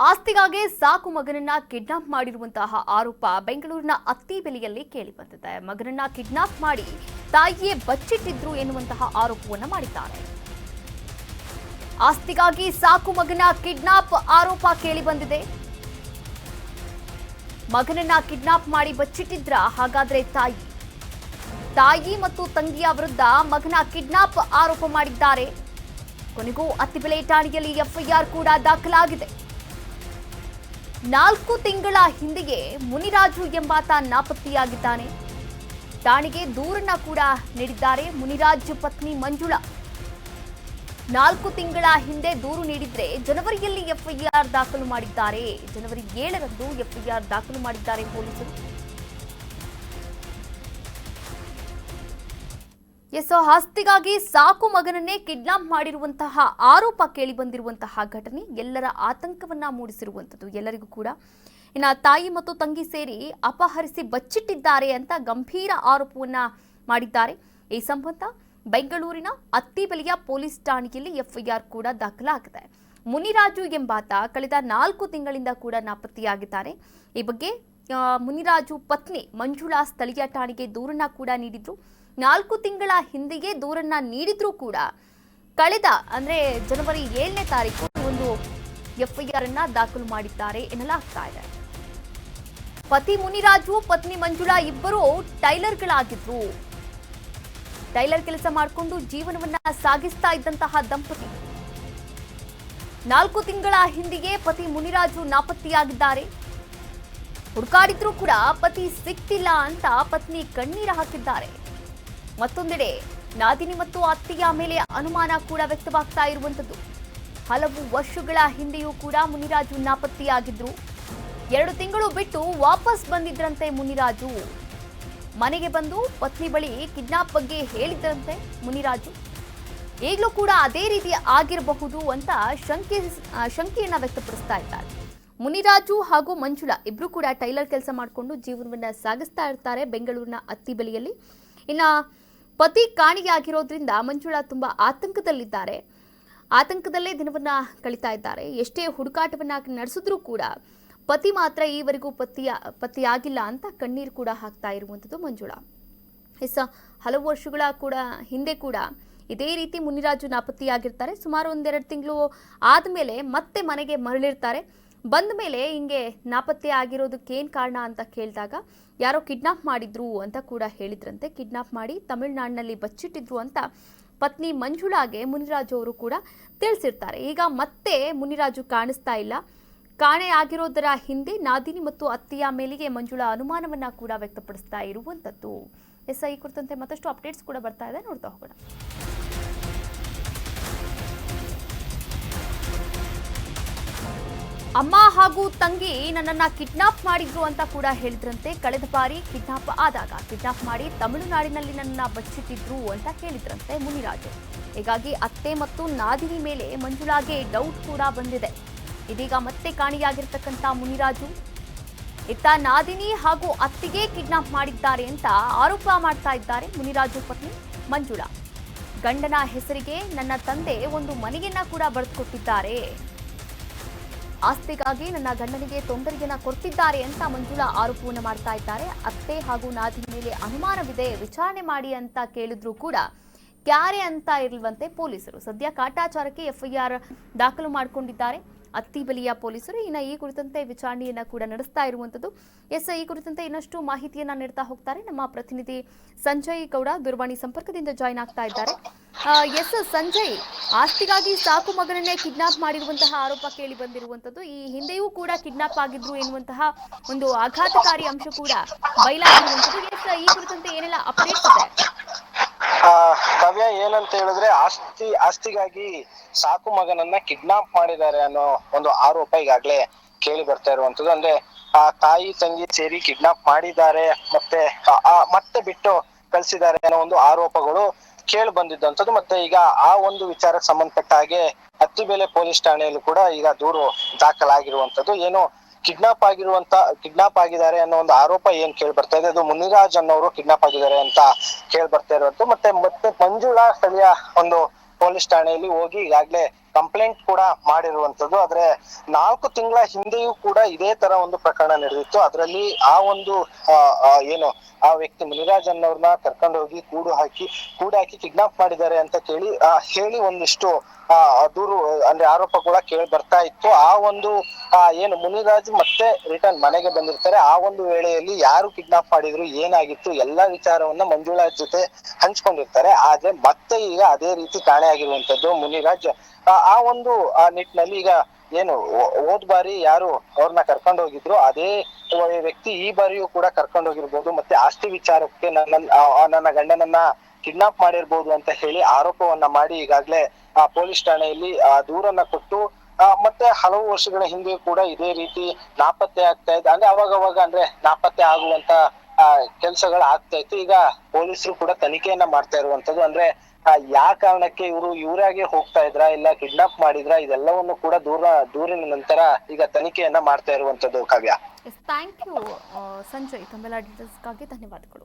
ಆಸ್ತಿಗಾಗಿ ಸಾಕು ಮಗನನ್ನ ಕಿಡ್ನಾಪ್ ಮಾಡಿರುವಂತಹ ಆರೋಪ ಬೆಂಗಳೂರಿನ ಅತ್ತಿಬೆಲೆಯಲ್ಲಿ ಕೇಳಿಬಂದಿದೆ. ಮಗನನ್ನ ಕಿಡ್ನಾಪ್ ಮಾಡಿ ತಾಯಿಯೇ ಬಚ್ಚಿಟ್ಟಿದ್ರು ಎನ್ನುವಂತಹ ಆರೋಪವನ್ನು ಮಾಡಿದ್ದಾರೆ. ಆಸ್ತಿಗಾಗಿ ಸಾಕು ಮಗನ ಕಿಡ್ನಾಪ್ ಆರೋಪ ಕೇಳಿಬಂದಿದೆ. ಮಗನನ್ನ ಕಿಡ್ನಾಪ್ ಮಾಡಿ ಬಚ್ಚಿಟ್ಟಿದ್ರ ಹಾಗಾದ್ರೆ ತಾಯಿ ಮತ್ತು ತಂಗಿಯ ವಿರುದ್ಧ ಮಗನ ಕಿಡ್ನಾಪ್ ಆರೋಪ ಮಾಡಿದ್ದಾರೆ. ಕೊನೆಗೂ ಅತ್ತಿಬೆಲೆ ಠಾಣೆಯಲ್ಲಿ ಎಫ್ಐಆರ್ ಕೂಡ ದಾಖಲಾಗಿದೆ. 4 ತಿಂಗಳ ಹಿಂದೆಯೇ ಮುನಿರಾಜು ಎಂಬಾತ ನಾಪತ್ತೆಯಾಗಿದ್ದಾನೆ. ಠಾಣೆಗೆ ದೂರನ್ನ ಕೂಡ ನೀಡಿದ್ದಾರೆ ಮುನಿರಾಜು ಪತ್ನಿ ಮಂಜುಳಾ. 4 ತಿಂಗಳ ಹಿಂದೆ ದೂರು ನೀಡಿದ್ರೆ ಜನವರಿಯಲ್ಲಿ ಎಫ್ಐಆರ್ ದಾಖಲು ಮಾಡಿದ್ದಾರೆ. ಜನವರಿ 7ರಂದು ಎಫ್ಐಆರ್ ದಾಖಲು ಮಾಡಿದ್ದಾರೆ ಪೊಲೀಸರು. ಆಸ್ತಿಗಾಗಿ ಸಾಕು ಮಗನನ್ನೇ ಕಿಡ್ನಾಪ್ ಮಾಡಿರುವಂತಹ ಆರೋಪ ಕೇಳಿಬಂದಿರುವಂತಹ ಘಟನೆ ಎಲ್ಲರ ಆತಂಕವನ್ನ ಮೂಡಿಸಿರುವಂಥದ್ದು. ಎಲ್ಲರಿಗೂ ಕೂಡ ಇನ್ನು ತಾಯಿ ಮತ್ತು ತಂಗಿ ಸೇರಿ ಅಪಹರಿಸಿ ಬಚ್ಚಿಟ್ಟಿದ್ದಾರೆ ಅಂತ ಗಂಭೀರ ಆರೋಪವನ್ನ ಮಾಡಿದ್ದಾರೆ. ಈ ಸಂಬಂಧ ಬೆಂಗಳೂರಿನ ಅತ್ತಿಬೆಲೆಯ ಪೊಲೀಸ್ ಠಾಣೆಯಲ್ಲಿ ಎಫ್ಐಆರ್ ಕೂಡ ದಾಖಲಾಗಿದೆ. ಮುನಿರಾಜು ಎಂಬಾತ ಕಳೆದ 4 ತಿಂಗಳಿಂದ ಕೂಡ ನಾಪತ್ತೆಯಾಗಿದ್ದಾರೆ. ಈ ಬಗ್ಗೆ ಮುನಿರಾಜು ಪತ್ನಿ ಮಂಜುಳಾ ಸ್ಥಳೀಯ ಠಾಣೆಗೆ ದೂರನ್ನ ಕೂಡ ನೀಡಿದ್ರು. 4 ತಿಂಗಳ ಹಿಂದೆಯೇ ದೂರನ್ನ ನೀಡಿದ್ರೂ ಕೂಡ ಕಳೆದ ಜನವರಿ 7ನೇ ತಾರೀಕು ಒಂದು ಎಫ್ಐಆರ್ ಅನ್ನ ದಾಖಲು ಮಾಡಿದ್ದಾರೆ ಎನ್ನಲಾಗ್ತಾ ಇದೆ. ಪತಿ ಮುನಿರಾಜು ಪತ್ನಿ ಮಂಜುಳಾ ಇಬ್ಬರು ಟೈಲರ್ಗಳಾಗಿದ್ರು. ಟೈಲರ್ ಕೆಲಸ ಮಾಡಿಕೊಂಡು ಜೀವನವನ್ನ ಸಾಗಿಸ್ತಾ ಇದ್ದಂತಹ ದಂಪತಿ 4 ತಿಂಗಳ ಹಿಂದೆಯೇ ಪತಿ ಮುನಿರಾಜು ನಾಪತ್ತೆಯಾಗಿದ್ದಾರೆ. ಹುಡುಕಾಡಿದ್ರೂ ಕೂಡ ಪತಿ ಸಿಕ್ತಿಲ್ಲ ಅಂತ ಪತ್ನಿ ಕಣ್ಣೀರು ಹಾಕಿದ್ದಾರೆ. ಮತ್ತೊಂದೆಡೆ ನಾದಿನಿ ಮತ್ತು ಅತ್ತೆಯ ಮೇಲೆ ಅನುಮಾನ ಕೂಡ ವ್ಯಕ್ತವಾಗ್ತಾ ಇರುವಂತದ್ದು. ಹಲವು ವರ್ಷಗಳ ಹಿಂದೆಯೂ ಕೂಡ ಮುನಿರಾಜು ನಾಪತ್ತೆಯಾಗಿದ್ರು. 2 ತಿಂಗಳು ಬಿಟ್ಟು ವಾಪಸ್ ಬಂದಿದ್ರಂತೆ ಮುನಿರಾಜು. ಮನೆಗೆ ಬಂದು ಪತ್ನಿ ಬಳಿ ಕಿಡ್ನಾಪ್ ಬಗ್ಗೆ ಹೇಳಿದ್ರಂತೆ ಮುನಿರಾಜು. ಈಗಲೂ ಕೂಡ ಅದೇ ರೀತಿ ಆಗಿರಬಹುದು ಅಂತ ಶಂಕೆಯನ್ನ ವ್ಯಕ್ತಪಡಿಸ್ತಾ ಇದ್ದಾರೆ. ಮುನಿರಾಜು ಹಾಗೂ ಮಂಜುಳಾ ಇಬ್ರು ಕೂಡ ಟೈಲರ್ ಕೆಲಸ ಮಾಡಿಕೊಂಡು ಜೀವನವನ್ನ ಸಾಗಿಸ್ತಾ ಇರ್ತಾರೆ ಬೆಂಗಳೂರಿನ ಅತ್ತಿಬೆಲೆಯಲ್ಲಿ. ಇನ್ನ ಪತಿ ಕಾಣೆಯಾಗಿರೋದ್ರಿಂದ ಮಂಜುಳಾ ತುಂಬಾ ಆತಂಕದಲ್ಲಿದ್ದಾರೆ. ಆತಂಕದಲ್ಲೇ ದಿನವನ್ನ ಕಳೀತಾ ಇದ್ದಾರೆ. ಎಷ್ಟೇ ಹುಡುಕಾಟವನ್ನ ನಡೆಸಿದ್ರೂ ಕೂಡ ಪತಿ ಮಾತ್ರ ಈವರೆಗೂ ಪತಿಯಾಗಿಲ್ಲ ಅಂತ ಕಣ್ಣೀರು ಕೂಡ ಹಾಕ್ತಾ ಇರುವಂಥದ್ದು ಮಂಜುಳಾ. ಹಲವು ವರ್ಷಗಳ ಹಿಂದೆ ಕೂಡ ಇದೇ ರೀತಿ ಮುನಿರಾಜು ನಾಪತ್ತೆಯಾಗಿರ್ತಾರೆ. ಸುಮಾರು 1-2 ತಿಂಗಳು ಆದಮೇಲೆ ಮತ್ತೆ ಮನೆಗೆ ಮರಳಿರ್ತಾರೆ. ಬಂದ ಮೇಲೆ ಹಿಂಗೆ ನಾಪತ್ತೆ ಆಗಿರೋದಕ್ಕೆ ಏನು ಕಾರಣ ಅಂತ ಕೇಳಿದಾಗ ಯಾರೋ ಕಿಡ್ನಾಪ್ ಮಾಡಿದ್ರು ಅಂತ ಕೂಡ ಹೇಳಿದ್ರಂತೆ. ಕಿಡ್ನಾಪ್ ಮಾಡಿ ತಮಿಳುನಾಡಿನಲ್ಲಿ ಬಚ್ಚಿಟ್ಟಿದ್ರು ಅಂತ ಪತ್ನಿ ಮಂಜುಳಾಗೆ ಮುನಿರಾಜು ಅವರು ಕೂಡ ತಿಳಿಸಿರ್ತಾರೆ. ಈಗ ಮತ್ತೆ ಮುನಿರಾಜು ಕಾಣಿಸ್ತಾ ಇಲ್ಲ. ಕಾಣೆ ಆಗಿರೋದರ ಹಿಂದೆ ನಾದಿನಿ ಮತ್ತು ಅತ್ತೆಯ ಮೇಲೆಗೆ ಮಂಜುಳಾ ಅನುಮಾನವನ್ನ ಕೂಡ ವ್ಯಕ್ತಪಡಿಸ್ತಾ ಇರುವಂತದ್ದು. ಈ ಕುರಿತಂತೆ ಮತ್ತಷ್ಟು ಅಪ್ಡೇಟ್ಸ್ ಕೂಡ ಬರ್ತಾ ಇದೆ, ನೋಡ್ತಾ ಹೋಗೋಣ. ಅಮ್ಮ ಹಾಗೂ ತಂಗಿ ನನ್ನನ್ನ ಕಿಡ್ನಾಪ್ ಮಾಡಿದ್ರು ಅಂತ ಕೂಡ ಹೇಳಿದ್ರಂತೆ. ಕಳೆದ ಬಾರಿ ಕಿಡ್ನಾಪ್ ಮಾಡಿ ತಮಿಳುನಾಡಿನಲ್ಲಿ ನನ್ನ ಬಚ್ಚಿಟ್ಟಿದ್ರು ಅಂತ ಹೇಳಿದ್ರಂತೆ ಮುನಿರಾಜು. ಹೀಗಾಗಿ ಅತ್ತೆ ಮತ್ತು ನಾದಿನಿ ಮೇಲೆ ಮಂಜುಳಾಗೆ ಡೌಟ್ ಕೂಡ ಬಂದಿದೆ. ಇದೀಗ ಮತ್ತೆ ಕಾಣೆಯಾಗಿರ್ತಕ್ಕಂಥ ಮುನಿರಾಜು ಇತ್ತ ನಾದಿನಿ ಹಾಗೂ ಅತ್ತಿಗೆ ಕಿಡ್ನಾಪ್ ಮಾಡಿದ್ದಾರೆ ಅಂತ ಆರೋಪ ಮಾಡ್ತಾ ಇದ್ದಾರೆ ಮುನಿರಾಜು ಪತ್ನಿ ಮಂಜುಳಾ. ಗಂಡನ ಹೆಸರಿಗೆ ನನ್ನ ತಂದೆ ಒಂದು ಮನೆಯನ್ನ ಕೂಡ ಬರೆದುಕೊಟ್ಟಿದ್ದಾರೆ. ಆಸ್ತಿಗಾಗಿ ನನ್ನ ಗಂಡನಿಗೆ ತೊಂದರೆಯನ್ನ ಕೊಡ್ತಿದ್ದಾರೆ ಅಂತ ಮಂಜುಳಾ ಆರೋಪವನ್ನು ಮಾಡ್ತಾ ಇದ್ದಾರೆ. ಅತ್ತೆ ಹಾಗೂ ನಾದಿನಿ ಮೇಲೆ ಅನುಮಾನವಿದೆ, ವಿಚಾರಣೆ ಮಾಡಿ ಅಂತ ಕೇಳಿದ್ರು ಕೂಡ ಕ್ಯಾರೆ ಅಂತ ಇರಲ್ವಂತೆ ಪೊಲೀಸರು. ಸದ್ಯ ಕಾಟಾಚಾರಕ್ಕೆ ಎಫ್ಐಆರ್ ದಾಖಲು ಮಾಡಿಕೊಂಡಿದ್ದಾರೆ ಅತ್ತಿಬೆಲೆಯ ಪೊಲೀಸರು. ಇನ್ನು ಈ ಕುರಿತಂತೆ ವಿಚಾರಣೆಯನ್ನ ಕೂಡ ನಡೆಸ್ತಾ ಇರುವಂತದ್ದು. ಈ ಕುರಿತಂತೆ ಇನ್ನಷ್ಟು ಮಾಹಿತಿಯನ್ನ ನೀಡ್ತಾ ಹೋಗ್ತಾರೆ ನಮ್ಮ ಪ್ರತಿನಿಧಿ ಸಂಜಯ್ ಗೌಡ ದೂರವಾಣಿ ಸಂಪರ್ಕದಿಂದ ಜಾಯಿನ್ ಆಗ್ತಾ ಇದ್ದಾರೆ. ಸಂಜಯ್, ಆಸ್ತಿಗಾಗಿ ಸಾಕು ಮಗನನ್ನೇ ಕಿಡ್ನಾಪ್ ಮಾಡಿರುವಂತಹ ಆರೋಪ ಕೇಳಿ ಬಂದಿರುವಂತದ್ದು. ಈ ಹಿಂದೆಯೂ ಕೂಡ ಕಿಡ್ನಾಪ್ ಆಗಿದ್ರು ಎನ್ನುವಂತಹ ಒಂದು ಆಘಾತಕಾರಿ ಅಂಶ ಕೂಡ ಬಯಲಾಗಿರುವಂತದ್ದು. ಈ ಕುರಿತಂತೆ ಏನೆಲ್ಲ ಅಪ್ಡೇಟ್ಸ್ ಇದೆ? ಕಾವ್ಯ, ಏನಂತ ಹೇಳಿದ್ರೆ ಆಸ್ತಿಗಾಗಿ ಸಾಕು ಮಗನನ್ನ ಕಿಡ್ನಾಪ್ ಮಾಡಿದ್ದಾರೆ ಅನ್ನೋ ಒಂದು ಆರೋಪ ಈಗಾಗ್ಲೇ ಕೇಳಿ ಬರ್ತಾ ಇರುವಂತದ್ದು. ಅಂದ್ರೆ ತಾಯಿ ತಂಗಿ ಸೇರಿ ಕಿಡ್ನಾಪ್ ಮಾಡಿದ್ದಾರೆ, ಮತ್ತೆ ಬಿಟ್ಟು ಕಳ್ಸಿದ್ದಾರೆ ಅನ್ನೋ ಒಂದು ಆರೋಪಗಳು ಕೇಳಿ ಬಂದಿದ್ದಂಥದ್ದು. ಮತ್ತೆ ಈಗ ಆ ಒಂದು ವಿಚಾರಕ್ಕೆ ಸಂಬಂಧಪಟ್ಟ ಹಾಗೆ ಅತ್ತಿಬೆಲೆ ಪೊಲೀಸ್ ಠಾಣೆಯಲ್ಲೂ ಕೂಡ ಈಗ ದೂರು ದಾಖಲಾಗಿರುವಂತದ್ದು. ಏನು ಕಿಡ್ನಾಪ್ ಆಗಿದ್ದಾರೆ ಅನ್ನೋ ಒಂದು ಆರೋಪ ಏನ್ ಕೇಳಿ ಬರ್ತಾ ಇದೆ, ಅದು ಮುನಿರಾಜ್ ಅನ್ನೋರು ಕಿಡ್ನಾಪ್ ಆಗಿದ್ದಾರೆ ಅಂತ ಕೇಳಿ ಬರ್ತಾ ಇರುವಂತ. ಮತ್ತೆ ಮಂಜುಳಾ ಸ್ಥಳೀಯ ಒಂದು ಪೊಲೀಸ್ ಠಾಣೆಯಲ್ಲಿ ಹೋಗಿ ಈಗಾಗ್ಲೇ ಕಂಪ್ಲೇಂಟ್ ಕೂಡ ಮಾಡಿರುವಂತದ್ದು. ಆದ್ರೆ 4 ತಿಂಗಳ ಹಿಂದೆಯೂ ಕೂಡ ಇದೇ ತರ ಒಂದು ಪ್ರಕರಣ ನಡೆದಿತ್ತು. ಅದರಲ್ಲಿ ಆ ಒಂದು ಏನು ಆ ವ್ಯಕ್ತಿ ಮುನಿರಾಜ್ ಅನ್ನೋರ್ನ ಕರ್ಕೊಂಡು ಹೋಗಿ ಕೂಡಾಕಿ ಕಿಡ್ನಾಪ್ ಮಾಡಿದ್ದಾರೆ ಅಂತ ಹೇಳಿ ಒಂದಿಷ್ಟು ದೂರು ಅಂದ್ರೆ ಆರೋಪ ಕೂಡ ಕೇಳಿ ಬರ್ತಾ ಇತ್ತು. ಆ ಒಂದು ಏನು ಮುನಿರಾಜ್ ಮತ್ತೆ ರಿಟರ್ನ್ ಮನೆಗೆ ಬಂದಿರ್ತಾರೆ. ಆ ಒಂದು ವೇಳೆಯಲ್ಲಿ ಯಾರು ಕಿಡ್ನಾಪ್ ಮಾಡಿದ್ರು, ಏನಾಗಿತ್ತು, ಎಲ್ಲಾ ವಿಚಾರವನ್ನ ಮಂಜುಳಾ ಜೊತೆ ಹಂಚ್ಕೊಂಡಿರ್ತಾರೆ. ಆದ್ರೆ ಮತ್ತೆ ಈಗ ಅದೇ ರೀತಿ ಕಾಣೆಯಾಗಿರುವಂತದ್ದು ಮುನಿರಾಜ್. ಆ ಒಂದು ನಿಟ್ಟಿನಲ್ಲಿ ಈಗ ಏನು ಹೋದ್ ಬಾರಿ ಯಾರು ಅವ್ರನ್ನ ಕರ್ಕೊಂಡು ಹೋಗಿದ್ರು ಅದೇ ವ್ಯಕ್ತಿ ಈ ಬಾರಿಯೂ ಕೂಡ ಕರ್ಕೊಂಡು ಹೋಗಿರ್ಬೋದು. ಮತ್ತೆ ಆಸ್ತಿ ವಿಚಾರಕ್ಕೆ ನನ್ನ ಗಂಡನನ್ನ ಕಿಡ್ನಾಪ್ ಮಾಡಿರ್ಬೋದು ಅಂತ ಹೇಳಿ ಆರೋಪವನ್ನ ಮಾಡಿ ಈಗಾಗ್ಲೇ ಪೊಲೀಸ್ ಠಾಣೆಯಲ್ಲಿ ದೂರನ್ನ ಕೊಟ್ಟು ಮತ್ತೆ ಹಲವು ವರ್ಷಗಳ ಹಿಂದೆ ಕೂಡ ಇದೇ ರೀತಿ ನಾಪತ್ತೆ ಆಗ್ತಾ ಇದೆ. ಅಂದ್ರೆ ಅವಾಗವಾಗ ಅಂದ್ರೆ ನಾಪತ್ತೆ ಆಗುವಂತ ಕೆಲ್ಸಗಳು ಆಗ್ತಾ ಇತ್ತು. ಈಗ ಪೊಲೀಸರು ಕೂಡ ತನಿಖೆಯನ್ನ ಮಾಡ್ತಾ ಇರುವಂತದ್ದು. ಅಂದ್ರೆ ಯಾವ ಕಾರಣಕ್ಕೆ ಇವರಾಗೆ ಹೋಗ್ತಾ ಇದ್ರ, ಇಲ್ಲ ಕಿಡ್ನಾಪ್ ಮಾಡಿದ್ರ, ಇದೆಲ್ಲವನ್ನು ಕೂಡ ದೂರಿನ ನಂತರ ಈಗ ತನಿಖೆಯನ್ನ ಮಾಡ್ತಾ ಇರುವಂತದ್ದು. ಕಾವ್ಯ, ಥ್ಯಾಂಕ್ ಯು ಸಂಜಯ್, ತಮ್ಮೆಲ್ಲ ಡೀಟೇಲ್ಸ್ಗಾಗಿ ಧನ್ಯವಾದಗಳು.